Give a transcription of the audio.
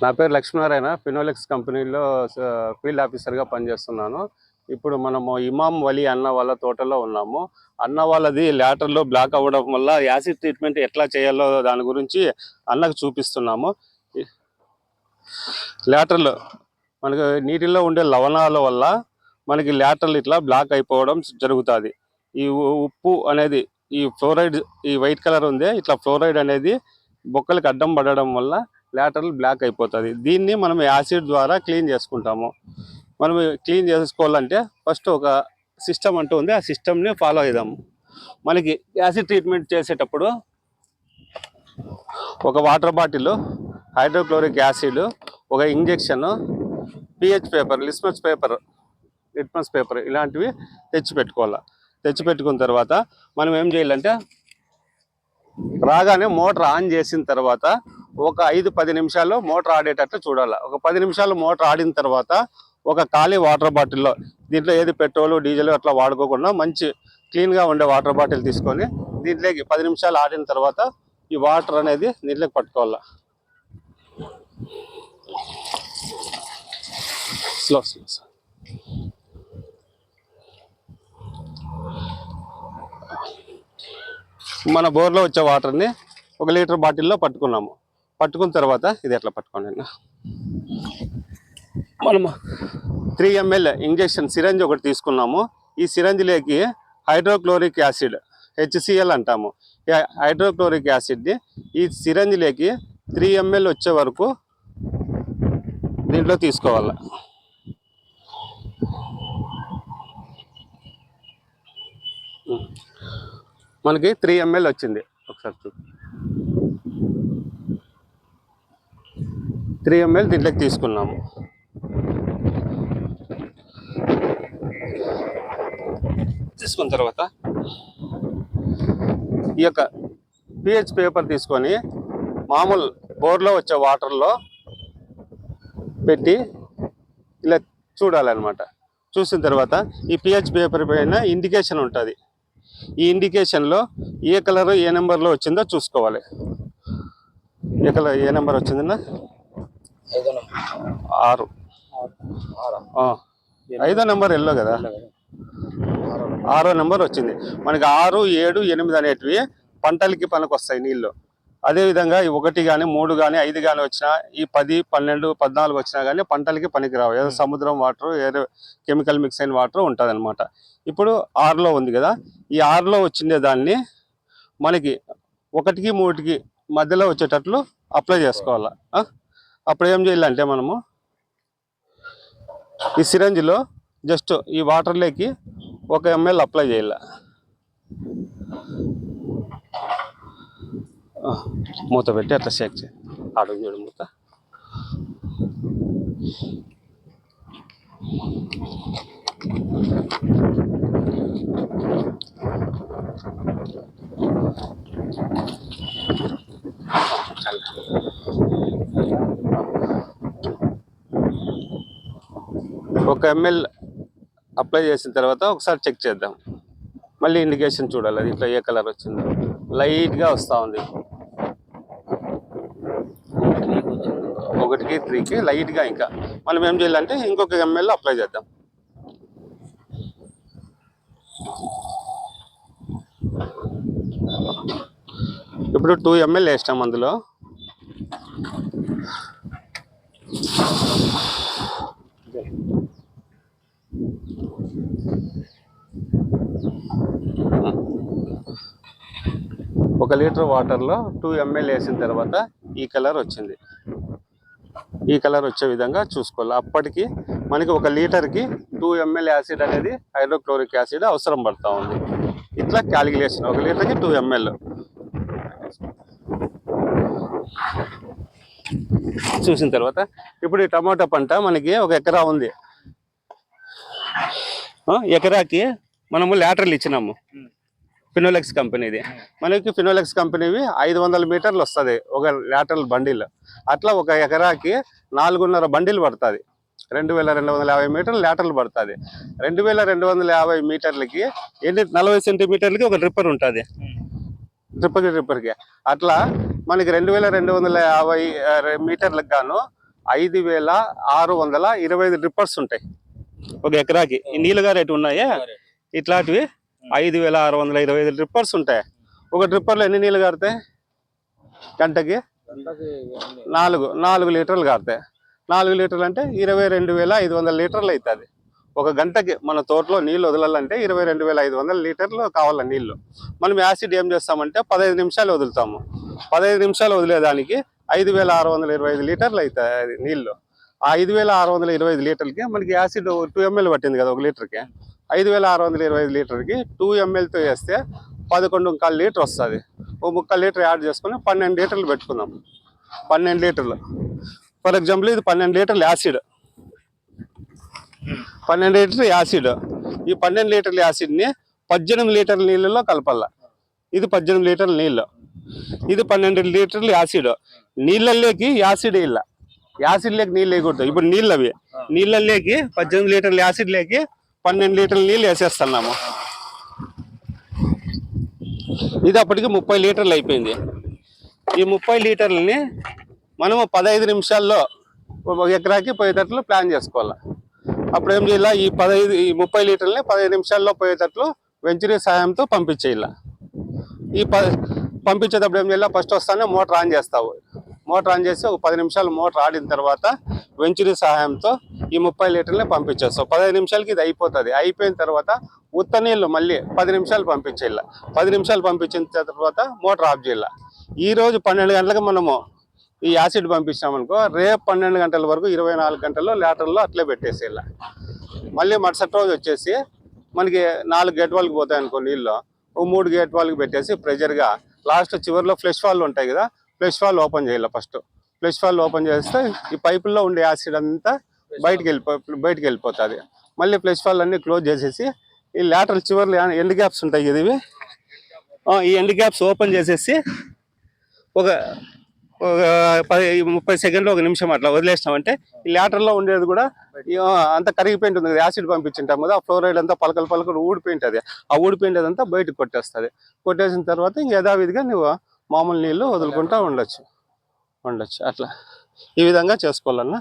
నా పేరు లక్ష్మీనారాయణ. ఫినోలెక్స్ కంపెనీలో ఫీల్డ్ ఆఫీసర్గా పనిచేస్తున్నాను. ఇప్పుడు మనము ఇమాం వలి అన్న వాళ్ళ తోటలో ఉన్నాము. అన్న వాళ్ళది ల్యాటర్లో బ్లాక్ అవ్వడం వల్ల యాసిడ్ ట్రీట్మెంట్ ఎట్లా చేయాలో దాని గురించి అన్నకు చూపిస్తున్నాము. ల్యాటర్లో మనకు నీటిలో ఉండే లవణాల వల్ల మనకి ల్యాటర్లు ఇట్లా బ్లాక్ అయిపోవడం జరుగుతుంది. ఈ ఉప్పు అనేది, ఈ ఫ్లోరైడ్, ఈ వైట్ కలర్ ఉంది, ఇట్లా ఫ్లోరైడ్ అనేది బొక్కలకి అడ్డం పడడం వల్ల ల్యాటరల్ బ్లాక్ అయిపోతుంది. దీన్ని మనం యాసిడ్ ద్వారా క్లీన్ చేసుకుంటాము. మనం క్లీన్ చేసుకోవాలంటే ఫస్ట్ ఒక సిస్టమ్ అంటూ ఉంది, ఆ సిస్టమ్ని ఫాలో అవుదాము. మనకి యాసిడ్ ట్రీట్మెంట్ చేసేటప్పుడు ఒక వాటర్ బాటిల్, హైడ్రోక్లోరిక్ యాసిడ్, ఒక injection, pH paper, litmus paper ఇలాంటివి తెచ్చిపెట్టుకోవాలి. తెచ్చిపెట్టుకున్న తర్వాత మనం ఏం చేయాలంటే రాగానే మోటార్ ఆన్ చేసిన తర్వాత ఒక 5-10 నిమిషాలు మోటార్ ఆడేటట్లు చూడాలి. ఒక 10 నిమిషాలు మోటార్ ఆడిన తర్వాత ఒక ఖాళీ వాటర్ బాటిల్లో, దీంట్లో ఏది పెట్రోల్ డీజిల్ అట్లా వాడుకోకుండా మంచి క్లీన్గా ఉండే వాటర్ బాటిల్ తీసుకొని దీంట్లోకి 10 నిమిషాలు ఆడిన తర్వాత ఈ వాటర్ అనేది నీళ్ళకి పట్టుకోవాలి. స్లో. మన బోర్లో వచ్చే వాటర్ని 1 లీటర్ బాటిల్లో పట్టుకున్నాము. పట్టుకున్న తర్వాత ఇది ఎట్లా పట్టుకోండి, మనము 3 ml ఇంజెక్షన్ సిరంజ్ ఒకటి తీసుకున్నాము. ఈ సిరంజ్లోకి హైడ్రోక్లోరిక్ యాసిడ్, HCl అంటాము, ఈ హైడ్రోక్లోరిక్ యాసిడ్ని ఈ సిరంజ్లోకి 3 ml వచ్చే వరకు దీంట్లో తీసుకోవాలి. మనకి 3 ml వచ్చింది. ఒకసారి చూ, 3 ml దీంట్లోకి తీసుకున్నాము. తీసుకున్న తర్వాత ఈ యొక్క పిహెచ్ పేపర్ తీసుకొని మామూలు బోర్లో వచ్చే వాటర్లో పెట్టి ఇలా చూడాలన్నమాట. చూసిన తర్వాత ఈ పిహెచ్ పేపర్ పైన ఇండికేషన్ ఉంటుంది. ఈ ఇండికేషన్లో ఏ కలర్ ఏ నెంబర్లో వచ్చిందో చూసుకోవాలి. ఏ నెంబర్ వచ్చిందన్నా? 6. 5వ నెంబర్ ఎల్లో కదా, 6వ నెంబర్ వచ్చింది. మనకి 6, 7, 8 అనేటివి పంటలకి పనికొస్తాయి నీళ్ళు. అదేవిధంగా ఈ 1 కానీ 3 కానీ 5 కానీ వచ్చినా, ఈ 10, 12, 14 వచ్చినా కానీ పంటలకి పనికిరావు. ఏదో సముద్రం వాటర్, ఏదో కెమికల్ మిక్స్ అయిన వాటర్ ఉంటుంది అనమాట. ఇప్పుడు 6లో ఉంది కదా, ఈ 6లో వచ్చిండే దాన్ని మనకి 1కి 3కి మధ్యలో వచ్చేటట్లు అప్లై చేసుకోవాలి. అప్పుడు ఏం చేయాలంటే మనము ఈ సిరంజిలో జస్ట్ ఈ వాటర్లోకి 1 ml అప్లై చేయాలి. మూత పెట్టి అట్లా షేక్ చేయాలి. అడుగు చూడు మూత. ఒక ml అప్లై చేసిన తర్వాత ఒకసారి చెక్ చేద్దాం. మళ్ళీ ఇండికేషన్ చూడాలి, అది ఇట్లా ఏ కలర్ వచ్చిందో. లైట్గా వస్తూ ఉంది, 1కి 3కి లైట్గా. ఇంకా మనం ఏం చేయాలంటే ఇంకొక ml అప్లై చేద్దాం. ఇప్పుడు 2 ml వేసినాం అందులో. ఒక లీటర్ వాటర్లో 2 ml వేసిన తర్వాత ఈ కలర్ వచ్చింది. ఈ కలర్ వచ్చే విధంగా చూసుకోవాలి. అప్పటికి మనకి 1 లీటర్కి 2 ml యాసిడ్ అనేది, హైడ్రోక్లోరిక్ యాసిడ్ అవసరం పడుతూ ఉంది. ఇట్లా క్యాలిక్యులేషన్, 1 లీటర్కి 2 ml చూసిన తర్వాత ఇప్పుడు ఈ టమాటా పంట మనకి 1 ఎకరా ఉంది. ఎకరాకి మనము ల్యాటర్లు ఇచ్చినాము ఫినోలెక్స్ కంపెనీది. మనకి ఫినోలెక్స్ కంపెనీవి 500 మీటర్లు వస్తుంది ఒక ల్యాటరల్ బండిల్. అట్లా 1 ఎకరాకి 4.5 బండిలు పడుతుంది. 2250 మీటర్లు ల్యాటరల్ పడుతుంది. 2250 మీటర్లకి 40 సెంటీమీటర్లకి ఒక డ్రిప్పర్ ఉంటుంది. డ్రిప్పర్కి అట్లా మనకి 2250 మీటర్లకు గాను 5625 డ్రిప్పర్స్ ఉంటాయి ఒక ఎకరాకి. ఈ నీళ్ళుగా రేటు ఉన్నాయా ఇట్లాంటివి 5625 డ్రిప్పర్స్ ఉంటాయి. ఒక డ్రిప్పర్లో ఎన్ని నీళ్ళు కారుతాయి గంటకి? 4 లీటర్లు కారుతాయి. 4 లీటర్లు అంటే 22,500 లీటర్లు అవుతుంది ఒక గంటకి. మన తోటలో నీళ్ళు వదలాలంటే 22,500 లీటర్లు కావాలి నీళ్ళు. మనం యాసిడ్ ఏం చేస్తామంటే 15 నిమిషాలు వదులుతాము. 15 నిమిషాలు వదిలేదానికి 5,625 లీటర్లు అవుతాయి నీళ్ళు. ఆ 5,625 లీటర్లకి మనకి యాసిడ్ 2 ml పట్టింది కదా ఒక లీటర్కి. 5,625 లీటర్కి 2 mlతో వేస్తే 11.25 లీటర్ వస్తుంది. ఓ 3/4 లీటర్ యాడ్ చేసుకుని 12 లీటర్లు పెట్టుకుందాం. 12 లీటర్లు ఫర్ ఎగ్జాంపుల్ ఇది 12 లీటర్లు యాసిడ్. 12 లీటర్లు యాసిడ్. ఈ 12 లీటర్ల యాసిడ్ని 18 లీటర్ల నీళ్ళలో కలపాల. ఇది 18 లీటర్ల నీళ్ళు, ఇది 12 లీటర్లు యాసిడ్. నీళ్ళల్లోకి యాసిడ్ ఇలా యాసిడ్ లేక నీళ్ళు వేయకూడదు. ఇప్పుడు నీళ్ళు అవి నీళ్ళల్లోకి 18 లీటర్ల యాసిడ్ లేకి 12 లీటర్ల నీళ్ళు వేసేస్తున్నాము. ఇది అప్పటికి 30 లీటర్లు అయిపోయింది. ఈ 30 లీటర్లని మనము 15 నిమిషాల్లో ఒక ఎకరాకి పోయేటట్లు ప్లాన్ చేసుకోవాలి. అప్పుడు ఏం చేయాలి? ఈ 30 లీటర్లని 15 నిమిషాల్లో పోయేటట్లు వెంచరీ సాయంతో పంపించేయాలి. ఈ పంపించేటప్పుడు ఏం చేయాలి? ఫస్ట్ వస్తానే మోటార్ ఆన్ చేస్తావు. మోటార్ ఆన్ చేసి ఒక 10 నిమిషాలు మోటార్ ఆడిన తర్వాత వెంచరీ సహాయంతో ఈ 30 లీటర్లని పంపించేస్తావు. 15 నిమిషాలకి ఇది అయిపోతుంది. అయిపోయిన తర్వాత ఉత్త నీళ్ళు మళ్ళీ 10 నిమిషాలు పంపించేయాలి. 10 నిమిషాలు పంపించిన తర్వాత మోటార్ ఆఫ్ చేయాలి. ఈరోజు 12 గంటలకు మనము ఈ యాసిడ్ పంపించామనుకో, రేపు 12 గంటల వరకు 24 గంటల్లో లీటర్లో అట్లే పెట్టేసేయాలి. మళ్ళీ మరుసటి రోజు వచ్చేసి మనకి 4 గేట్ వాళ్ళకి పోతాయి అనుకో నీళ్ళు, ఓ 3 గేట్ వాళ్ళకి పెట్టేసి ప్రెజర్గా లాస్ట్ చివరిలో ఫ్లెష్ వాల్ ఉంటాయి కదా, ఫ్లెష్ వాల్ ఓపెన్ చేయాలి. ఫస్ట్ ఫ్లెష్ వాల్ ఓపెన్ చేస్తే ఈ పైపుల్లో ఉండే యాసిడ్ అంతా బయటికి వెళ్ళిపోతుంది. మళ్ళీ ఫ్లెష్ వాల్ అన్ని క్లోజ్ చేసేసి ఈ ల్యాటరల్ చివర్లు ఎండ్ గ్యాప్స్ ఉంటాయి కదా ఇవి, ఈ ఎండ్ గ్యాప్స్ ఓపెన్ చేసేసి ఒక 30 సెకండ్లు 1 నిమిషం అట్లా వదిలేస్తామంటే ఈ ల్యాటర్లో ఉండేది కూడా అంతా కరిగిపోయింది కదా, యాసిడ్ పంపించింటాం కదా, ఆ ఫ్లోరైడ్ అంతా పలకలు ఊడిపోయింటుంది. ఆ ఊడిపోయిందేదంతా బయటకు కొట్టేస్తుంది. కొట్టేసిన తర్వాత ఇంక యథావిధిగా నువ్వు మామూలు నీళ్ళు వదులుకుంటూ ఉండొచ్చు. అట్లా ఈ విధంగా చేసుకోవాలన్నా.